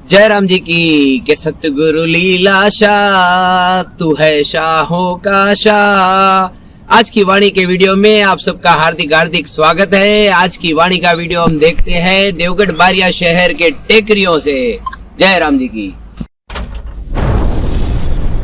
जय राम जी की के सतगुरु लीला शाह, तू है शाहों का शाह। आज की वाणी के वीडियो में आप सबका हार्दिक हार्दिक स्वागत है। आज की वाणी का वीडियो हम देखते हैं देवगढ़ बारिया शहर के टेकरियों से। जय राम जी की।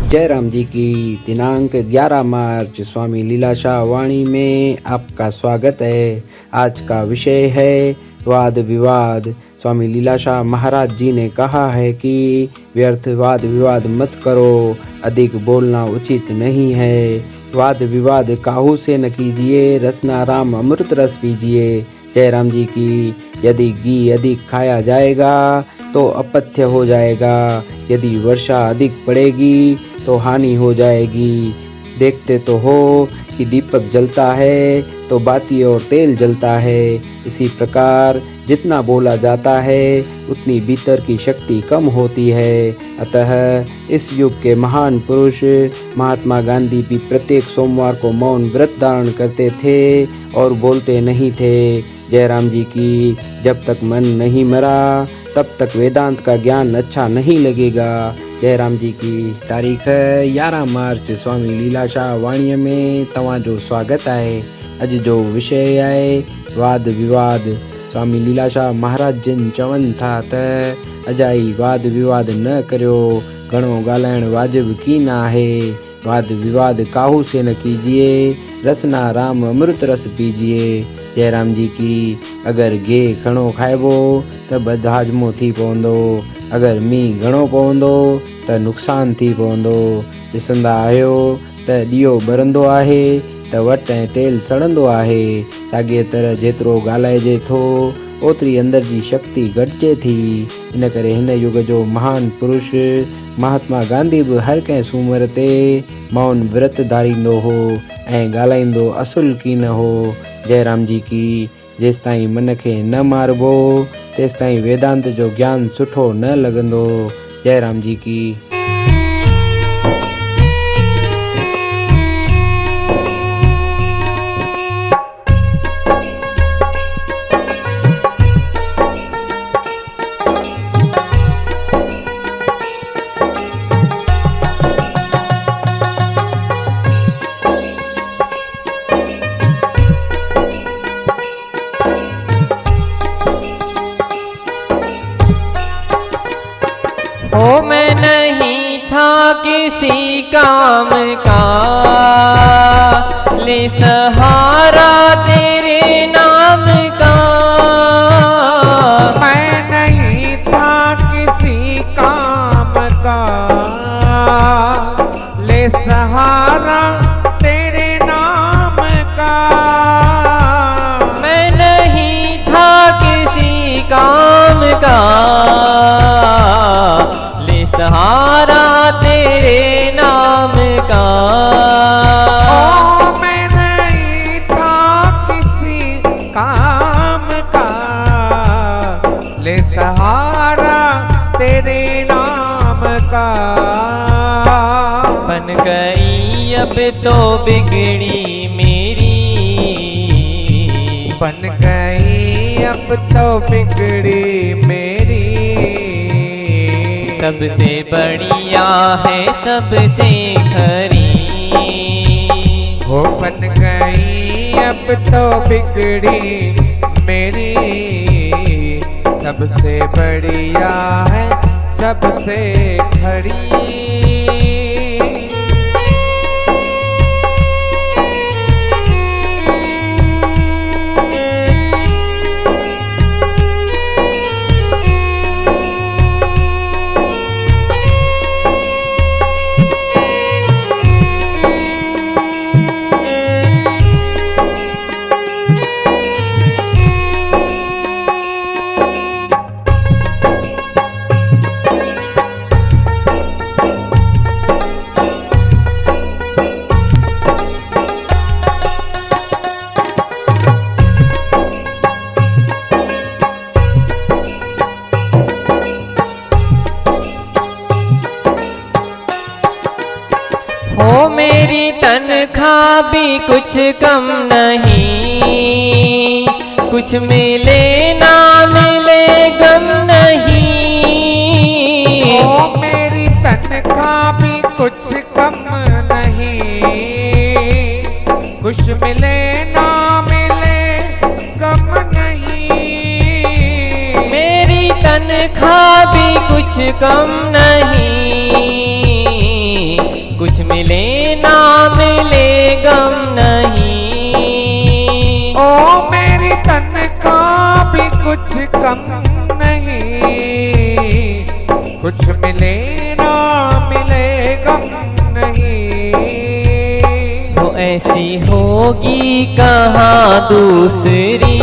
जय राम जी की। दिनांक 11 मार्च स्वामी लीलाशाह वाणी में आपका स्वागत है। आज का विषय है वाद विवाद। स्वामी लीलाशाह महाराज जी ने कहा है कि व्यर्थ वाद विवाद मत करो, अधिक बोलना उचित नहीं है। वाद विवाद काहू से न कीजिए, रसना राम अमृत रस पीजिए। जय राम जी की। यदि घी अधिक खाया जाएगा तो अपथ्य हो जाएगा, यदि वर्षा अधिक पड़ेगी तो हानि हो जाएगी। देखते तो हो कि दीपक जलता है तो बाती और तेल जलता है। इसी प्रकार जितना बोला जाता है उतनी भीतर की शक्ति कम होती है। अतः इस युग के महान पुरुष महात्मा गांधी भी प्रत्येक सोमवार को मौन व्रत धारण करते थे और बोलते नहीं थे। जय राम जी की। जब तक मन नहीं मरा तब तक वेदांत का ज्ञान अच्छा नहीं लगेगा। जय राम जी की। तारीख है 11 मार्च स्वामी लीलाशाह वाणी में तव्हांजो स्वागत है। अज जो विषय है वाद विवाद। स्वामी लीलाशाह महाराज जिन चवन था त अजाई वाद विवाद न करियो, घणो ॻाल्हाइण वाजिब की ना है। वाद विवाद काहू से न कीजिए, रसना राम अमृत रस पीजिए। जय राम जी की। अगर घे घणो खाइबो त बदहाजमो थी पवंदो, अगर मींहुं घणो पवंदो त नुक़सान थी पवंदो। ॾिसंदा आहियो त ॾीओ ॿरंदो आहे त वट ऐं तेल सड़ंदो आहे। साॻिए तरह जेतिरो ॻाल्हाइजे थो ओतिरी अंदर जी शक्ति घटिजे थी। इन करे हिन युग जो महान पुरुष महात्मा गांधी बि हर कंहिं सूमर ते मौन व्रत धारींदो हो ऐं ॻाल्हाईंदो असुल की न हो। जय राम जी की। जेसि ताईं मन खे न मारबो तेसि ताईं वेदांत जो ज्ञान सुठो न लॻंदो। जय राम जी की। ओ मैं नहीं था किसी काम का, ले सहारा तेरे नाम का। मैं नहीं था किसी काम का, ले सहारा तेरे नाम का। मैं नहीं था किसी काम का, सहारा तेरे नाम का। ओ मैं नहीं था किसी काम का, ले सहारा तेरे नाम का। बन गई अब तो बिगड़ी मेरी, बन गई अब तो बिगड़ी मेरी। सबसे बढ़िया है सबसे खरी, वो बन गई अब तो बिगड़ी मेरी। सबसे बढ़िया है सबसे खड़ी। हो मेरी तनख्वाह भी कुछ कम नहीं, कुछ मिले ना मिले गम नहीं। तनख्वाह भी कुछ कम नहीं, कुछ मिले ना मिले गम नहीं। ओ मेरी तनख्वाह भी कुछ कम नहीं, कुछ मिले ना मिले गम नहीं। वो ऐसी होगी कहाँ दूसरी,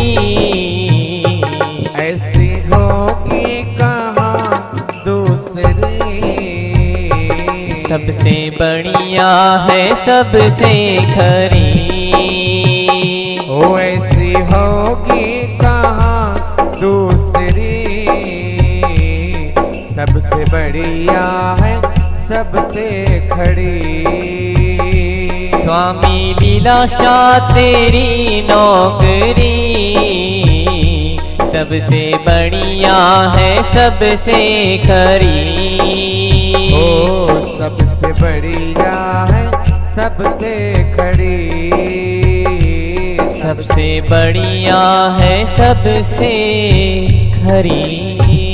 ऐसी होगी कहाँ दूसरी। सबसे बढ़िया है सबसे खरी। ओ ऐसी होगी कहाँ दूसरी, सबसे बढ़िया है सबसे खड़ी। स्वामी लीलाशाह तेरी नौकरी, सबसे बढ़िया है सबसे खरी। ओ सबसे बढ़िया है सबसे खड़ी। सबसे बढ़िया है सबसे खरी।